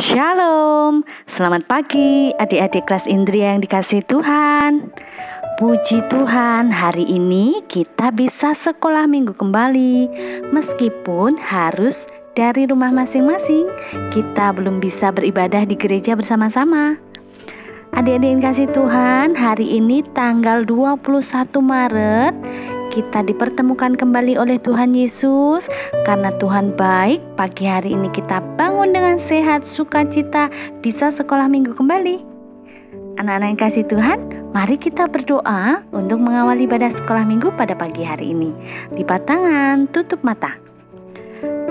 Shalom, selamat pagi adik-adik kelas Indria yang dikasihi Tuhan. Puji Tuhan, hari ini kita bisa sekolah minggu kembali. Meskipun harus dari rumah masing-masing, kita belum bisa beribadah di gereja bersama-sama. Adik-adik yang dikasihi Tuhan, hari ini tanggal 21 Maret kita dipertemukan kembali oleh Tuhan Yesus. Karena Tuhan baik, pagi hari ini kita bangun dengan sehat, sukacita, bisa sekolah minggu kembali. Anak-anak yang kasih Tuhan, mari kita berdoa untuk mengawali ibadah sekolah minggu pada pagi hari ini. Lipat tangan, tutup mata.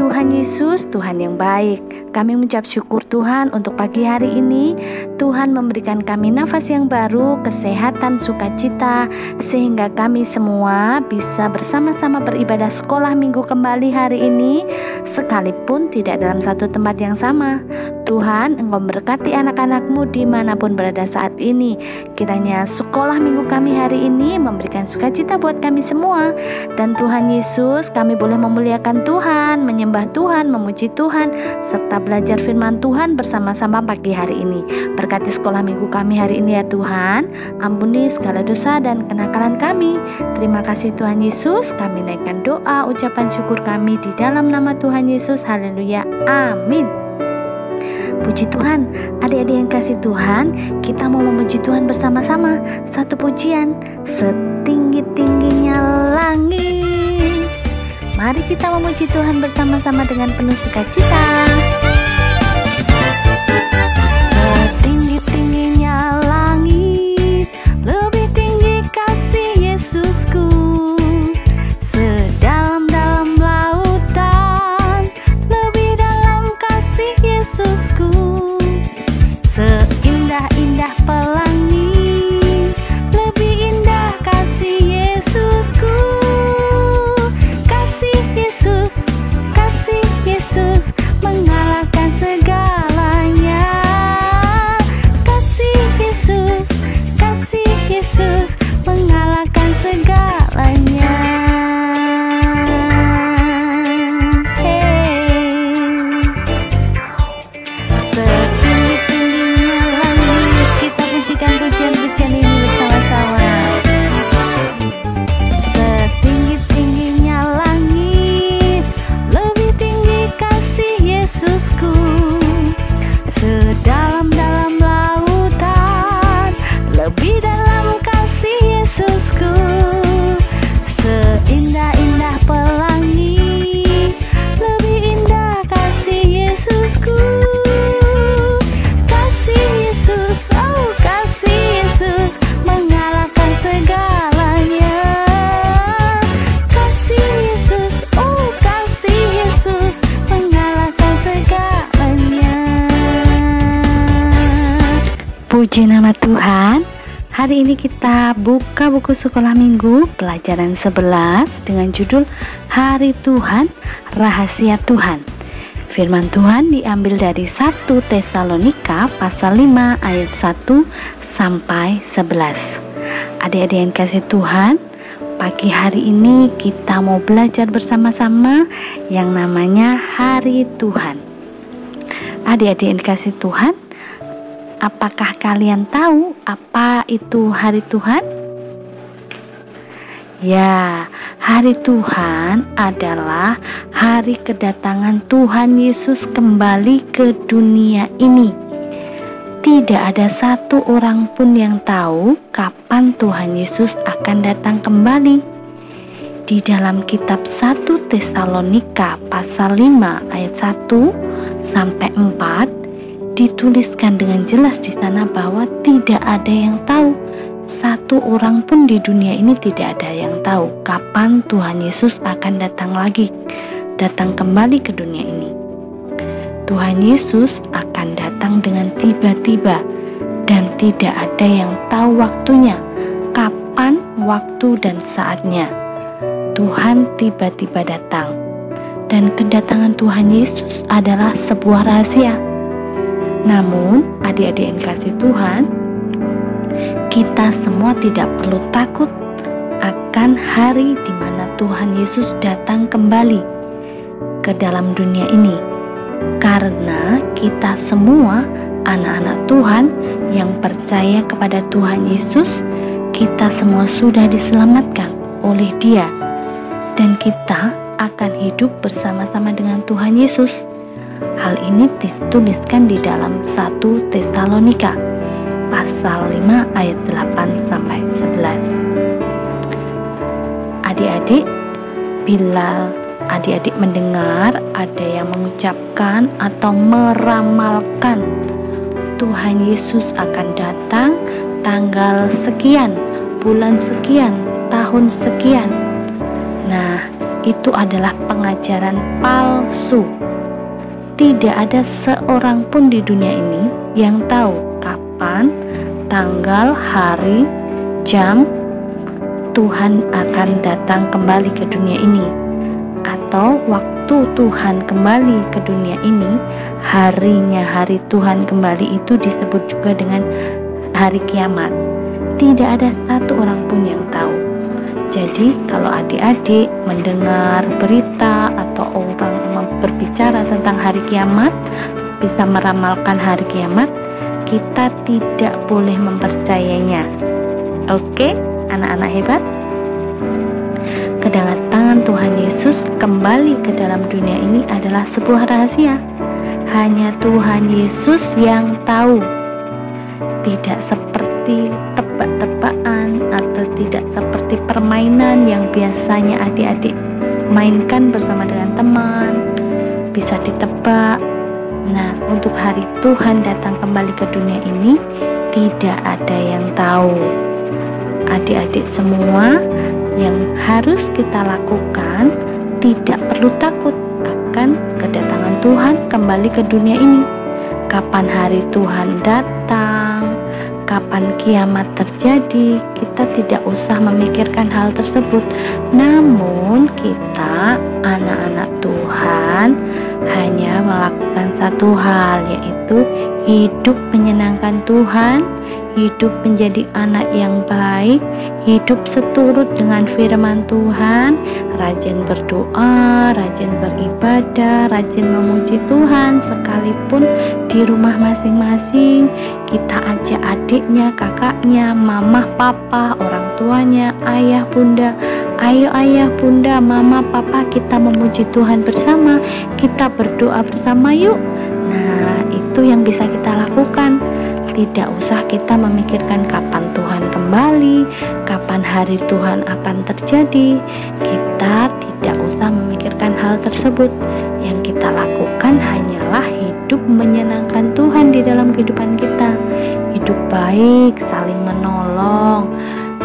Tuhan Yesus, Tuhan yang baik, kami mengucap syukur Tuhan untuk pagi hari ini. Tuhan memberikan kami nafas yang baru, kesehatan, sukacita, sehingga kami semua bisa bersama-sama beribadah sekolah minggu kembali hari ini, sekalipun tidak dalam satu tempat yang sama. Tuhan, Engkau berkati anak-anak-Mu dimanapun berada saat ini. Kiranya sekolah minggu kami hari ini memberikan sukacita buat kami semua. Dan Tuhan Yesus, kami boleh memuliakan Tuhan, menyembah Tuhan, memuji Tuhan, serta belajar firman Tuhan bersama-sama pagi hari ini. Berkati sekolah minggu kami hari ini ya Tuhan. Ampuni segala dosa dan kenakalan kami. Terima kasih Tuhan Yesus. Kami naikkan doa, ucapan syukur kami di dalam nama Tuhan Yesus. Haleluya. Amin. Puji Tuhan, adik-adik yang kasih Tuhan, kita mau memuji Tuhan bersama-sama. Satu pujian, setinggi-tingginya langit. Mari kita memuji Tuhan bersama-sama dengan penuh sukacita. Setinggi-tingginya langit, lebih tinggi kasih Yesusku. Sedalam-dalam lautan, lebih dalam kasih Yesusku. Seindah-indah pelangi, lebih indah kasih Yesusku. Kasih Yesus mengalahkan segalanya. Kasih Yesus mengalahkan segalanya. Setinggi-tingginya langit, kita pujikan pujian-pujian ini bersama-sama. Setinggi-tingginya langit, lebih tinggi kasih Yesusku. Sedalam-dalam lautan, lebih dalam kasih Yesusku. Seindah-indah pelangi, lebih indah kasih Yesusku. Kasih Yesus, oh kasih Yesus mengalahkan segalanya. Kasih Yesus, oh kasih Yesus mengalahkan segalanya. Puji nama Tuhan. Hari ini kita buka buku sekolah minggu pelajaran 11 dengan judul Hari Tuhan, Rahasia Tuhan. Firman Tuhan diambil dari 1 Tesalonika pasal 5 ayat 1 sampai 11. Adik-adik yang kasih Tuhan, pagi hari ini kita mau belajar bersama-sama yang namanya Hari Tuhan. Adik-adik yang dikasih Tuhan, apakah kalian tahu apa itu Hari Tuhan? Ya, Hari Tuhan adalah hari kedatangan Tuhan Yesus kembali ke dunia ini. Tidak ada satu orang pun yang tahu kapan Tuhan Yesus akan datang kembali. Di dalam kitab 1 Tesalonika pasal 5 ayat 1 sampai 4 dituliskan dengan jelas di sana bahwa tidak ada yang tahu. Satu orang pun di dunia ini tidak ada yang tahu kapan Tuhan Yesus akan datang kembali ke dunia ini. Tuhan Yesus akan datang dengan tiba-tiba dan tidak ada yang tahu waktunya, kapan, waktu, dan saatnya. Tuhan tiba-tiba datang, dan kedatangan Tuhan Yesus adalah sebuah rahasia. Namun, adik-adik yang kasih Tuhan, kita semua tidak perlu takut akan hari di mana Tuhan Yesus datang kembali ke dalam dunia ini. Karena kita semua anak-anak Tuhan yang percaya kepada Tuhan Yesus, kita semua sudah diselamatkan oleh Dia, dan kita akan hidup bersama-sama dengan Tuhan Yesus. Hal ini dituliskan di dalam 1 Tesalonika pasal 5 ayat 8 sampai 11. Adik-adik, bila adik-adik mendengar ada yang mengucapkan atau meramalkan Tuhan Yesus akan datang tanggal sekian, bulan sekian, tahun sekian, nah, itu adalah pengajaran palsu. Tidak ada seorang pun di dunia ini yang tahu kapan, tanggal, hari, jam Tuhan akan datang kembali ke dunia ini, atau waktu Tuhan kembali ke dunia ini. Harinya hari Tuhan kembali itu disebut juga dengan hari kiamat. Tidak ada satu orang pun yang tahu. Jadi kalau adik-adik mendengar berita atau orang berbicara tentang hari kiamat, bisa meramalkan hari kiamat, kita tidak boleh mempercayainya. Oke, anak-anak hebat? Kedatangan Tuhan Yesus kembali ke dalam dunia ini adalah sebuah rahasia. Hanya Tuhan Yesus yang tahu. Tidak seperti tebak-tebakan atau tidak seperti permainan yang biasanya adik-adik mainkan bersama dengan teman, bisa ditebak. Nah, untuk hari Tuhan datang kembali ke dunia ini, tidak ada yang tahu. Adik-adik semua, yang harus kita lakukan, tidak perlu takut akan kedatangan Tuhan kembali ke dunia ini. Kapan hari Tuhan datang, kapan kiamat terjadi, kita tidak usah memikirkan hal tersebut. Namun kita anak-anak Tuhan hanya melakukan satu hal, yaitu hidup menyenangkan Tuhan, hidup menjadi anak yang baik, hidup seturut dengan firman Tuhan, rajin berdoa, rajin beribadah, rajin memuji Tuhan. Sekalipun di rumah masing-masing, kita ajak adiknya, kakaknya, mama, papa, orang tuanya, ayah, bunda. Ayo ayah, bunda, mama, papa, kita memuji Tuhan bersama, kita berdoa bersama yuk. Nah, itu yang bisa kita lakukan. Tidak usah kita memikirkan kapan Tuhan kembali, kapan hari Tuhan akan terjadi. Kita tidak usah memikirkan hal tersebut. Yang kita lakukan hanyalah hidup menyenangkan Tuhan di dalam kehidupan kita. Hidup baik, saling menolong,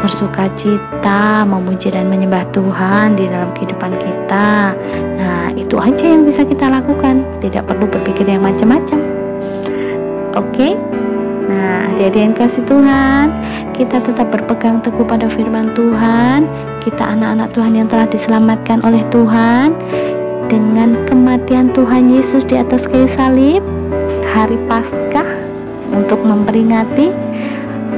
bersukacita, memuji dan menyembah Tuhan di dalam kehidupan kita. Nah, itu aja yang bisa kita lakukan. Tidak perlu berpikir yang macam-macam. Oke? Nah, adik-adik yang kasih Tuhan, kita tetap berpegang teguh pada firman Tuhan. Kita anak-anak Tuhan yang telah diselamatkan oleh Tuhan. Dengan kematian Tuhan Yesus di atas kayu salib, hari Paskah, untuk memperingati,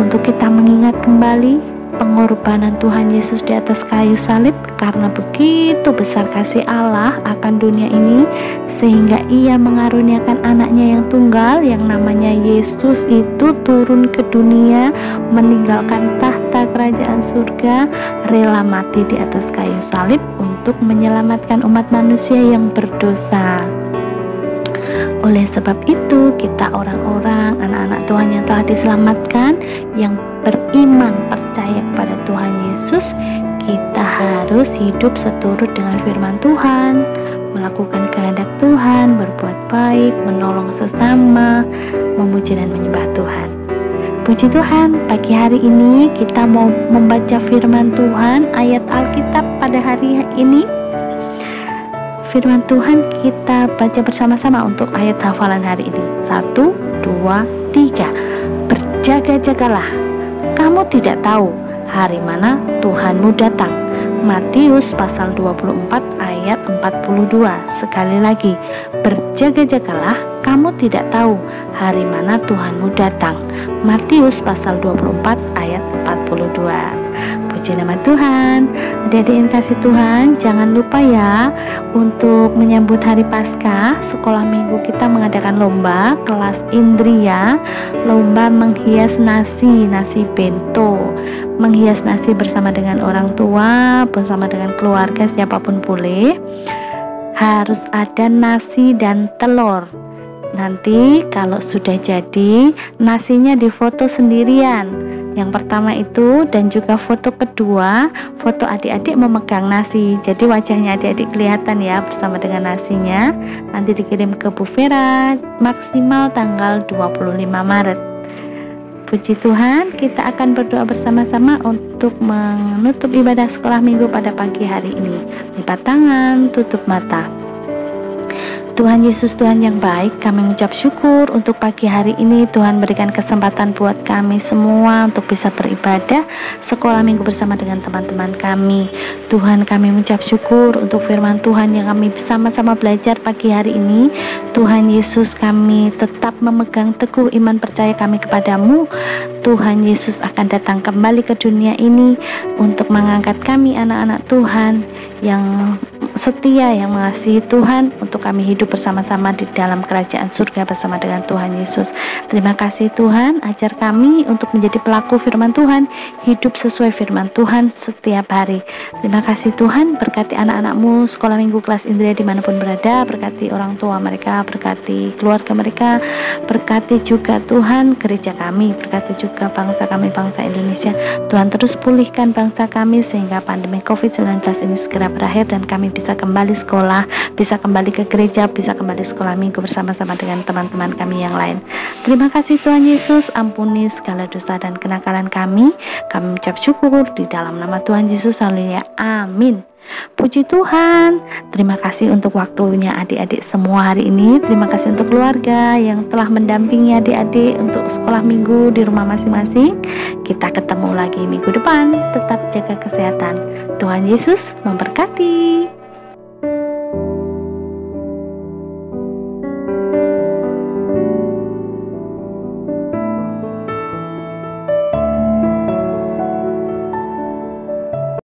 untuk kita mengingat kembali pengorbanan Tuhan Yesus di atas kayu salib. Karena begitu besar kasih Allah akan dunia ini, sehingga Ia mengaruniakan anaknya yang tunggal, yang namanya Yesus itu turun ke dunia, meninggalkan tahta kerajaan surga, rela mati di atas kayu salib untuk menyelamatkan umat manusia yang berdosa. Oleh sebab itu, kita orang-orang anak-anak Tuhan yang telah diselamatkan, yang beriman percaya kepada Tuhan Yesus, kita harus hidup seturut dengan firman Tuhan, melakukan kehendak Tuhan, berbuat baik, menolong sesama, memuji dan menyembah Tuhan. Puji Tuhan, pagi hari ini kita mau membaca firman Tuhan, ayat Alkitab pada hari ini. Firman Tuhan kita baca bersama-sama untuk ayat hafalan hari ini. 1, 2, 3. Berjaga-jagalah, kamu tidak tahu hari mana Tuhanmu datang. Matius pasal 24 ayat 42. Sekali lagi, berjaga-jagalah, kamu tidak tahu hari mana Tuhanmu datang. Matius pasal 24 ayat 42. Puji nama Tuhan. Adik-adik yang kasih Tuhan, jangan lupa ya untuk menyambut hari Paskah. Sekolah minggu kita mengadakan lomba kelas Indria, lomba menghias nasi bento. Menghias nasi bersama dengan orang tua, bersama dengan keluarga, siapapun boleh. Harus ada nasi dan telur. Nanti kalau sudah jadi, nasinya difoto sendirian. Yang pertama itu, dan juga foto kedua, foto adik-adik memegang nasi. Jadi wajahnya adik-adik kelihatan ya bersama dengan nasinya. Nanti dikirim ke Bu Vera maksimal tanggal 25 Maret. Puji Tuhan, kita akan berdoa bersama-sama untuk menutup ibadah sekolah minggu pada pagi hari ini. Lipat tangan, tutup mata. Tuhan Yesus, Tuhan yang baik, kami mengucap syukur untuk pagi hari ini. Tuhan berikan kesempatan buat kami semua untuk bisa beribadah sekolah minggu bersama dengan teman-teman kami. Tuhan, kami mengucap syukur untuk firman Tuhan yang kami sama-sama belajar pagi hari ini. Tuhan Yesus, kami tetap memegang teguh iman percaya kami kepadamu. Tuhan Yesus akan datang kembali ke dunia ini untuk mengangkat kami anak-anak Tuhan yang setia, yang mengasihi Tuhan, untuk kami hidup bersama-sama di dalam kerajaan surga bersama dengan Tuhan Yesus. Terima kasih Tuhan, ajar kami untuk menjadi pelaku firman Tuhan, hidup sesuai firman Tuhan setiap hari. Terima kasih Tuhan, berkati anak-anakmu sekolah minggu kelas Indria dimanapun berada, berkati orang tua mereka, berkati keluarga mereka, berkati juga Tuhan gereja kami, berkati juga bangsa kami, bangsa Indonesia. Tuhan terus pulihkan bangsa kami sehingga pandemi COVID-19 ini segera berakhir dan kami bisa kembali sekolah, bisa kembali ke gereja, bisa kembali sekolah minggu bersama-sama dengan teman-teman kami yang lain. Terima kasih Tuhan Yesus, ampuni segala dosa dan kenakalan kami. Kami mengucap syukur di dalam nama Tuhan Yesus, haleluya, amin. Puji Tuhan. Terima kasih untuk waktunya adik-adik semua hari ini. Terima kasih untuk keluarga yang telah mendampingi adik-adik untuk sekolah minggu di rumah masing-masing. Kita ketemu lagi minggu depan. Tetap jaga kesehatan. Tuhan Yesus memberkati.